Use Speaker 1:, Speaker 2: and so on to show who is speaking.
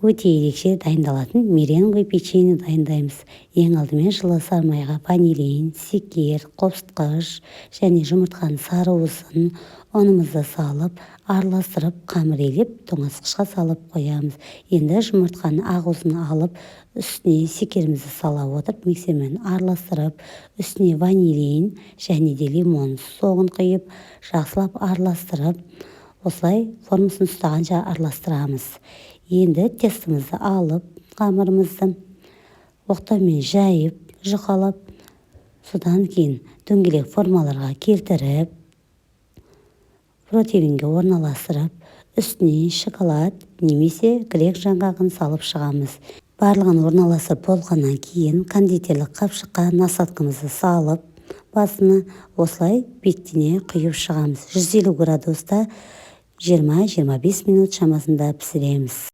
Speaker 1: өте ерекше дайындалатын меренге печенье дайындаймыз. Ең алдымен жылы самайға ванилин, секер, қосқыш және жұмыртқаның сарыуызын ұнымызды салып, араластырып, қамыр елеп, тоңазытқышқа салып қоямыз. Енді жұмыртқаның ақуызын алып, үстіне секерімізді сала отырып, миксермен араластырып, үстіне ванилин және де лимон соғын құйып, жақсылап араластырып, осылай формасын ұстағанша араластырамыз. Енді тестімізді алып, қамырымызды оқтаумен жайып, жұқалап, содан кейін дөңгелек формаларға келтіріп, противеньге орналастырып, үстіне шоколад немесе грек жаңғағын салып шығамыз. Барлығын орналастырып болғаннан кейін кондитерлік қапшыққа насадкамызды салып, басына осылай беттене құйып шығамыз. 150 градуста 20-25 минут шамасында пісіреміз.